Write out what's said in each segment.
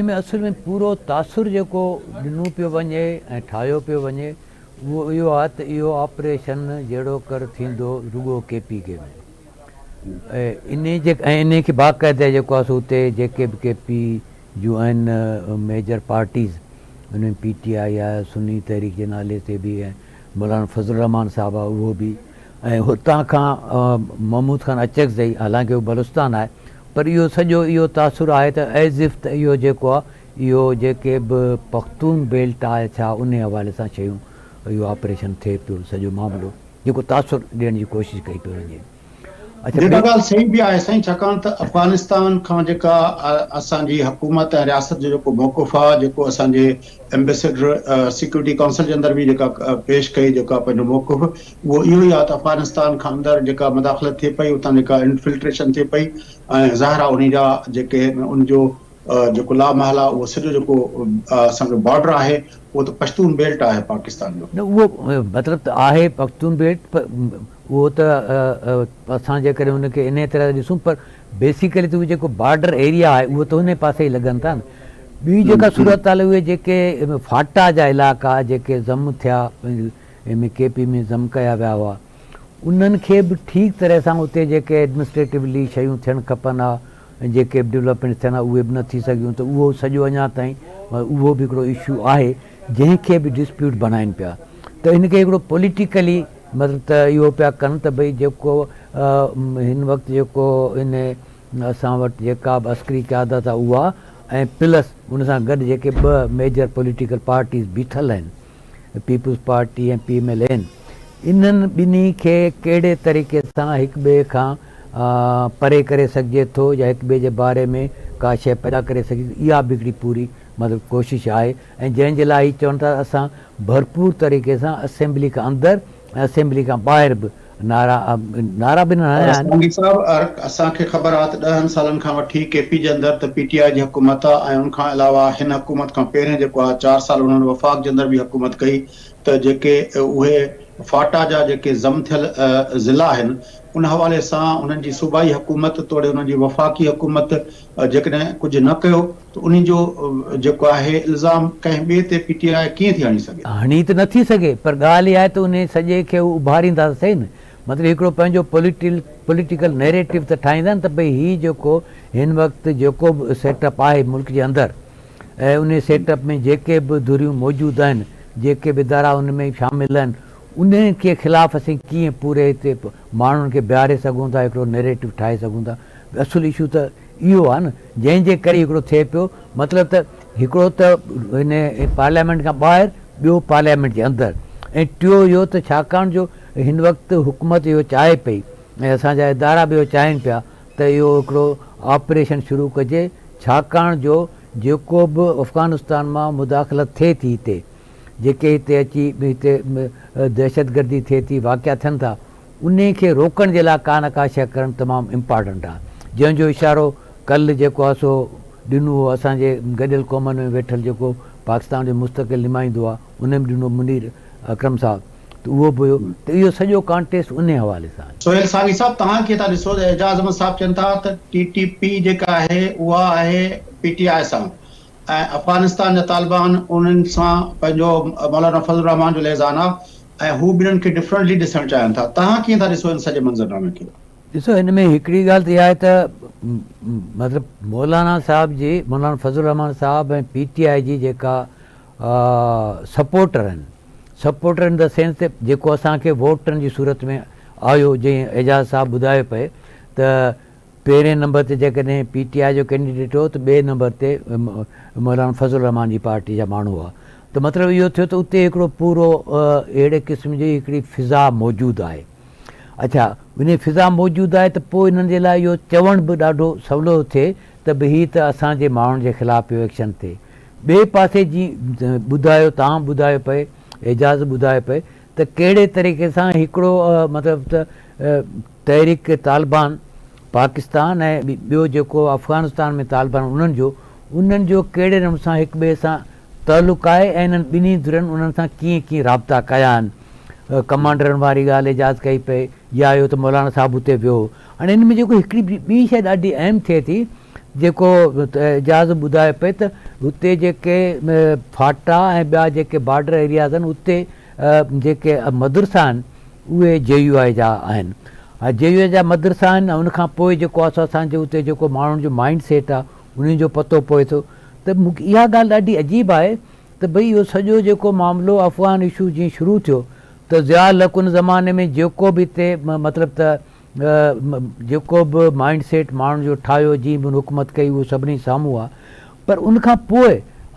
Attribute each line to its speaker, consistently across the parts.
Speaker 1: में असुल में पूरो तासुर जेको ॾिनो पियो वञे ऐं ठाहियो पियो वञे उहो इहो आहे त इहो ऑपरेशन जहिड़ो कर थींदो रुॻो KPK में ऐं इन खे बाक़ाइदा जेको आहे सो हुते जेके बि KP जूं आहिनि मेजर पार्टीज़ उनमें PTI आहे सुन्नी तहरीक जे नाले ते बि ऐं मौलाना फज़ल रहमान साहबु आहे उहो बि ऐं हुतां खां महमूद खान अचकज़ई हालांकि उहो बलुस्तान आहे पर इहो सॼो इहो तासुरु आहे त एज़ इफ़ त इहो जेको आहे इहो जेके बि पख्तून बेल्ट आहे छा उन हवाले सां शयूं इहो ऑपरेशन थिए पियो सॼो मामिलो जेको तासुरु ॾियण जी कोशिशि कई पई वञे।
Speaker 2: जेका ॻाल्हि सही बि आहे साईं, छाकाणि त अफ़गानिस्तान खां जेका असांजी हुकूमत ऐं रियासत जो जेको मौक़ुफ़ आहे, जेको असांजे एम्बेसडर सिक्योरिटी काउंसिल जे अंदरि बि जेका पेश कई जेका पंहिंजो मौक़ुफ़, उहो इहो ई आहे त अफ़गानिस्तान खां अंदरि जेका मदाख़लत थिए पई, उतां जेका इन्फिल्ट्रेशन थिए पई ऐं ज़ाहिर आहे उन जा जेके उनजो जेको लामहल आहे उहो सॼो जेको असांजो बॉर्डर आहे उहो त पश्तून बेल्ट आहे पाकिस्तान जो।
Speaker 1: न उहो मतिलबु त आहे पख्तून बेल्ट, उहो त असां जेकॾहिं हुनखे इन तरह ॾिसूं पर बेसिकली त उहो जेको बॉर्डर एरिया आहे उहो त हुन पासे ई लॻनि था न। ॿी जेका सूरत हाल उहे जेके फाटा जा इलाइक़ा जेके ज़म थिया KP में ज़म कया विया हुआ उन्हनि खे बि ठीकु तरह सां उते जेके एडमिनिस्ट्रेटिवली शयूं थियणु खपनि ऐं जेके बि डेवलपमेंट थियनि उहे बि न थी सघियूं त उहो सॼो अञा ताईं उहो बि हिकिड़ो इशू आहे जंहिंखे बि डिस्प्यूट बनाइनि पिया त हिनखे हिकिड़ो पॉलिटिकली मतिलबु त इहो पिया कनि त भई जेको हिन वक़्तु जेको इन असां वटि जेका बि अस्करी क़यादत आहे उहा ऐं प्लस उन सां गॾु जेके ॿ मेजर पॉलिटिकल पार्टीज़ बीठल आहिनि पीपल्स पार्टी ऐं PMLN इन्हनि ॿिन्ही खे कहिड़े तरीक़े सां हिक ॿिए खां परे करे सघिजे थो या हिक ॿिए जे बारे में का शइ पैदा करे सघे, इहा बि हिकिड़ी पूरी मतिलबु कोशिशि आहे ऐं जंहिंजे लाइ चवनि था असां भरपूर तरीक़े सां असेंबली खां अंदरि ऐं असेंबली खां ॿाहिरि बि नारा बि न हणिया आहिनि।
Speaker 2: असांखे ख़बर आहे त 10 सालनि खां वठी KP जे अंदरि त PTI जी हुकूमत आहे ऐं उनखां अलावा हिन हुकूमत खां पहिरियों जेको आहे 4 साल उन्हनि वफ़ाक़ जे अंदरि बि हुकूमत कई त जेके उहे फाटा जा जेके ज़म थियल ज़िला आहिनि उन हवाले सां उन्हनि जी सूबाई हुकूमत तोड़े उन्हनि जी वफ़ाक़ी हुकूमत जेकॾहिं कुझु न कयो त उन जो जेको आहे इल्ज़ाम कंहिं ॿिए ते PTI कीअं थी हणी सघे?
Speaker 1: हणी त नथी सघे पर ॻाल्हि इहा आहे त उन सॼे खे उभारींदासीं न, मतिलबु हिकिड़ो पंहिंजो पॉलिटिकल नैरेटिव त ठाहींदा आहिनि त भई हीउ जेको हिन वक़्तु जेको बि सेटअप आहे मुल्क जे अंदरि ऐं उन सेटअप में जेके बि धुरियूं मौजूदु आहिनि जेके बि इदारा उन में शामिल आहिनि उन के ख़िलाफ़ु असीं कीअं पूरे हिते माण्हुनि खे बीहारे सघूं था, हिकिड़ो नैरेटिव ठाहे सघूं था। असुलु इशू त इहो आहे न जंहिंजे करे हिकिड़ो थिए पियो, मतिलबु त हिकिड़ो त हिन पार्लियामेंट खां ॿाहिरि ॿियो पार्लियामेंट जे अंदरि ऐं टियों इहो त छाकाणि जो हिन वक़्तु हुकूमत इहो चाहे पई ऐं असांजा इदारा बि इहो चाहिनि पिया त इहो हिकिड़ो ऑपरेशन शुरू कजे छाकाणि जो जेको बि अफ़गानिस्तान मां मुदाख़लत थिए थी हिते जेके हिते अची हिते दहशतगर्दी थिए थी वाक़िया थियनि था उन खे रोकण जे लाइ का न का शइ करणु तमामु इम्पॉर्टेंट आहे, जंहिंजो इशारो कल्ह जेको आहे सो ॾिनो हो असांजे गॾियल क़ौमनि में वेठल जेको पाकिस्तान जो मुस्तक़िल नुमाइंदो आहे उन में ॾिनो मुनीर अकरम साहब त उहो बि हुयो त इहो सॼो कॉन्टेस्ट उन हवाले सां।
Speaker 2: सोहेल सावी साहब तव्हां कीअं था ॾिसो त एजाज़ अहमद साहब चवनि था त TTP जेका आहे उहा आहे PTI सां ऐं अफ़गानिस्तान जा तालिबान उन्हनि सां पंहिंजो मौलाना फज़ल रहमान जो लिहाज़ान आहे ऐं हू ॿिन्हिनि खे डिफरेंटली ॾिसणु चाहिनि था, तव्हां कीअं था ॾिसो हिन सॼे मंज़रनामे खे?
Speaker 1: ॾिसो हिन में हिकिड़ी ॻाल्हि त इहा आहे त मतिलबु मौलाना साहब जी मौलाना फज़ल रहमान साहब ऐं PTI जी जेका सपोर्टर आहिनि, सपोर्टर इन द सेंस ते जेको असांखे वोटनि जी सूरत में आयो जीअं एजाज़ साहब ॿुधायो पिए त पहिरें नंबर ते जेकॾहिं PTI जो कैंडिडेट हो त ॿिए नंबर ते मौलाना फज़ल रहमान जी पार्टी जा माण्हू हुआ त मतिलबु इहो थियो त उते हिकिड़ो पूरो अहिड़े क़िस्म जी हिकिड़ी फिज़ा मौजूदु आहे। अच्छा इन फिज़ा मौजूदु आहे त पोइ हिननि जे लाइ इहो चवणु बि ॾाढो सवलो थिए त भई हीअ त असांजे माण्हुनि जे ख़िलाफ़ु इहो एक्शन थिए। ॿिए पासे जी ॿुधायो तव्हां ॿुधायो पए एजाज़ ॿुधायो पए त कहिड़े तरीक़े सां हिकिड़ो मतिलबु त तहरीक तालिबान पाकिस्तान ऐं ॿियो जेको अफ़गानिस्तान में तालिबान उन्हनि जो कहिड़े नमूने सां हिक ॿिए सां तालुक़ु आहे ऐं इन्हनि ॿिन्ही धुरनि उन्हनि सां कीअं कीअं राब्ता कया आहिनि। कमांडरनि वारी ॻाल्हि एजाज़ कई पए या इहो त मौलाना साहब हुते वियो। हाणे हिन में जेको हिकिड़ी ॿी शइ ॾाढी अहम थिए थी जेको एजाज़ ॿुधाए पए त हुते जेके फाटा ऐं ॿिया जेके बॉर्डर एरियाज़ आहिनि उते जेके मदरसा आहिनि उहे JUI जा आहिनि। JUI जा मदरसा आहिनि। उनखां पोइ जेको आहे असांजे उते जेको माण्हुनि जो माइंड सेट आहे उन जो पतो पए थो त मूंखे इहा ॻाल्हि ॾाढी अजीब आहे त भई इहो सॼो जेको मामिलो अफ़गान इशू जीअं शुरू थियो त ज़ियाउल हक़ उन ज़माने में जेको बि हिते मतिलबु त जेको बि माइंड सेट माण्हुनि जो ठाहियो जीअं बि हुकूमत कई उहो सभिनी साम्हूं आहे। पर उनखां पोइ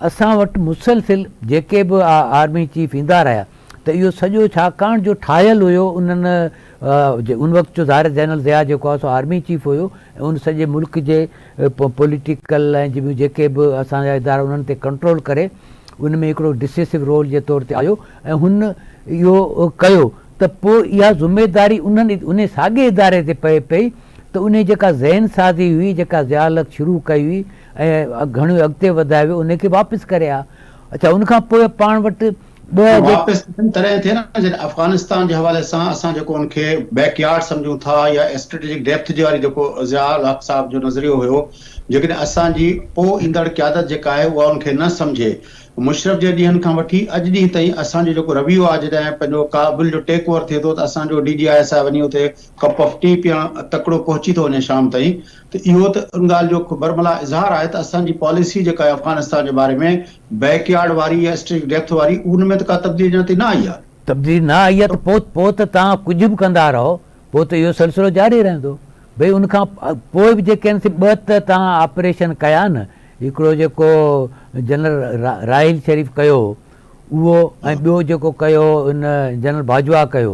Speaker 1: असां वटि मुसलसिल जेके बि आर्मी चीफ ईंदा रहिया त इहो सॼो छाकाणि जो ठाहियलु हुयो उन्हनि उन वक़्तु जो ज़ाहिर जनरल ज़िया जेको आहे सो आर्मी चीफ हुयो ऐं उन सॼे मुल्क जे पॉलिटिकल ऐं जेके बि असांजा इदारा उन्हनि ते कंट्रोल करे उन में हिकिड़ो डिसिसिव रोल जे तौर ते आयो ऐं हुन इहो कयो त पोइ इहा ज़िमेदारी उन्हनि उन साॻे इदारे ते पए पई त उन जेका ज़हन साज़ी हुई जेका ज़ियाउल हक़ शुरू कई हुई ऐं घणियूं अॻिते वधायो वियो उनखे वापसि करे आ। अच्छा उनखां पोइ पाण वटि
Speaker 2: अफ़गानिस्तान जे हवाले सां असां जेको उनखे बैकयार्ड सम्झूं था या स्ट्रेटेजिक डेप्थ जे वारी जेको ज़ियाउल हक़ साहब जो नज़रियो हुयो जेकॾहिं असांजी पोइ ईंदड़ क़यादत जेका आहे उहा उनखे न सम्झे मुशरफ जे ॾींहंनि खां वठी अॼु ॾींहं ताईं असांजो जेको रवैयो आहे जॾहिं पंहिंजो काबुल जो टेक ओवर थिए थो त असांजो DGI वञी हुते कप ऑफ टी पीअण तकिड़ो पहुची थो वञे शाम ताईं त इहो त उन ॻाल्हि जो बरमला इज़हार आहे त असांजी पॉलिसी जेका आहे अफ़गानिस्तान जे बारे में बैकयार्ड वारी या स्ट्रेटेजिक डेप्थ वारी उन में त का तब्दीली न आई आहे।
Speaker 1: तब्दीली न आई आहे त पोइ त तव्हां कुझु बि कंदा रहो पोइ त इहो सिलसिलो जारी रहंदो। भई उनखां पोइ बि जेके आहिनि ॿ त तव्हां ऑपरेशन कया न हिकिड़ो जेको जनरल राहिल शरीफ़ कयो उहो ऐं ॿियो जेको कयो उन जनरल बाजवा कयो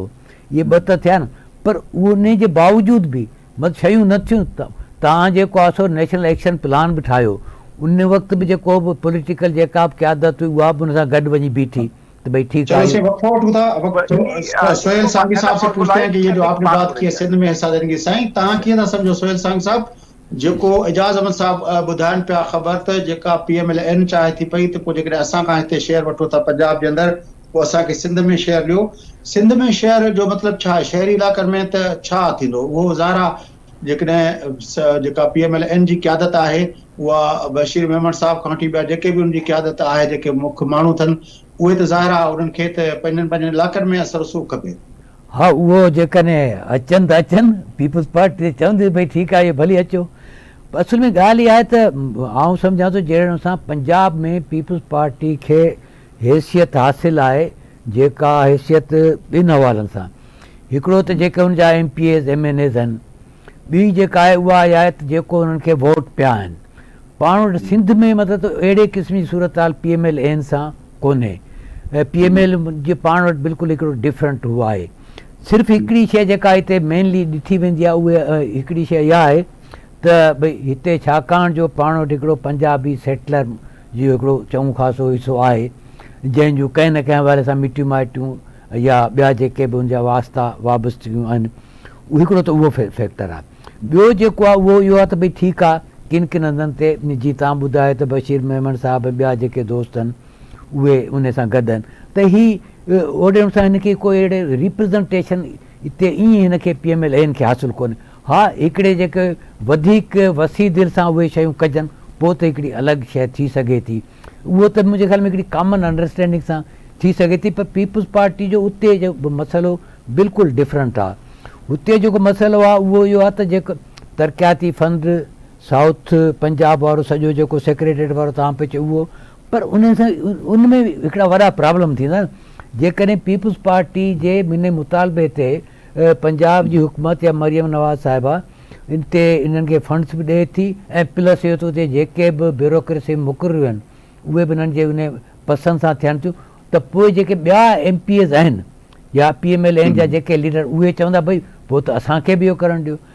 Speaker 1: इहे ॿ त थिया न पर उन जे बावजूद बि मतिलबु शयूं न थियूं। तव्हां जेको आहे सो नेशनल एक्शन प्लान बि ठाहियो उन वक़्तु बि जेको बि पॉलिटिकल जेका बि क़यादत हुई उहा बि उन सां गॾु वञी बीठी तो भाई ठीक है।
Speaker 2: सोहेल सांगी साहब से पूछते हैं कि ये जो आपने बात की सिंध में हिस्सा देने की साईं तव्हां कीअं था सम्झो सोहेल सांगी साहब जेको एजाज़ अहमद साहब ॿुधाइनि पिया ख़बर त जेका PMLN चाहे थी पई त पोइ जेकॾहिं असां खां हिते शेयर वठो था पंजाब जे अंदरि पोइ असांखे सिंध में शेयर ॾियो। सिंध में शेयर जो मतिलबु छा आहे? शहरी इलाइक़नि में त छा थींदो उहो ज़ाहिर जेकॾहिं जेका PMLN जी क़यादत आहे उहा बशीर मेमन साहब खां वठी ॿिया जेके बि उनजी क़यादत आहे जेके मुख्य माण्हू अथनि उहे त ज़ाहिर आहे उन्हनि खे त पंहिंजनि इलाइक़नि में असर रसूख़ खपे।
Speaker 1: हाँ उहो जेकॾहिं अचनि त अचनि पीपल्स पार्टी चवंदी भई ठीकु आहे भली अचो। असल में ॻाल्हि इहा आहे त आउं सम्झां थो जहिड़े सां पंजाब में पीपल्स पार्टी खे हैसियत हासिलु आहे जेका हैसियत ॿिनि हवालनि सां हिकिड़ो त जेके हुनजा MPAs MNAs आहिनि ॿी जेका आहे उहा आहे त जेको उन्हनि खे वोट पिया आहिनि पाण वटि सिंध में मतिलबु त अहिड़े क़िस्म जी सूरत हाल PMLN सां कोन्हे। PML जे पाण वटि बिल्कुलु हिकिड़ो डिफरेंट उहो आहे। सिर्फ़ु हिकिड़ी शइ जेका हिते मेनली ॾिठी वेंदी आहे उहे हिकिड़ी शइ इहा आहे त भई हिते छाकाणि जो पाण वटि हिकिड़ो पंजाबी सेटलर जो हिकिड़ो चङो ख़ासो हिसो आहे जंहिंजूं कंहिं न कंहिं हवाले सां मिटियूं माइटियूं या ॿिया जेके बि हुनजा वास्ता वाबस्तियूं आहिनि हिकिड़ो त उहो फैक्टर आहे। ॿियो जेको आहे उहो इहो आहे त भई ठीकु आहे किन किन हंधनि ते जीअं तव्हां ॿुधायो त बशीर मेमन साहब ॿिया जेके दोस्त आहिनि उहे उन सां गॾु आहिनि त ही ओॾे सां हिनखे कोई अहिड़े रिप्रेज़ेंटेशन हिते ईअं हिनखे PMLN खे हासिलु कोन्हे। हा हिकिड़े जेके वधीक वसी दिलि सां उहे शयूं कजनि पोइ त हिकिड़ी अलॻि शइ थी सघे थी उहो त मुंहिंजे ख़्याल में हिकिड़ी कॉमन अंडरस्टैंडिंग सां थी सघे थी। पर पीपल्स पार्टी जो उते जो मसइलो बिल्कुलु डिफरेंट आहे। हुते जेको मसइलो आहे उहो इहो आहे त जेको तरक़ियाती फंड साउथ पंजाब वारो सॼो जेको सेक्रेटरीट वारो तव्हां पियो चयो उहो पर उन सां उन में हिकिड़ा वॾा प्रॉब्लम थींदा जेकॾहिं पीपल्स पार्टी जे इन मुतालबे ते पंजाब जी हुकूमत या मरियम नवाज़ साहिबा हिते इन्हनि खे फंड्स बि ॾिए थी ऐं प्लस इहो त हुते जेके बि ब्यूरोक्रेसी मुक़ररियूं आहिनि उहे बि हिननि जे उन पसंदि सां थियनि थियूं त पोइ जेके ॿिया MPAs आहिनि या PMLN जा जेके लीडर उहे चवंदा भई पोइ त असांखे बि इहो करणु ॾियो।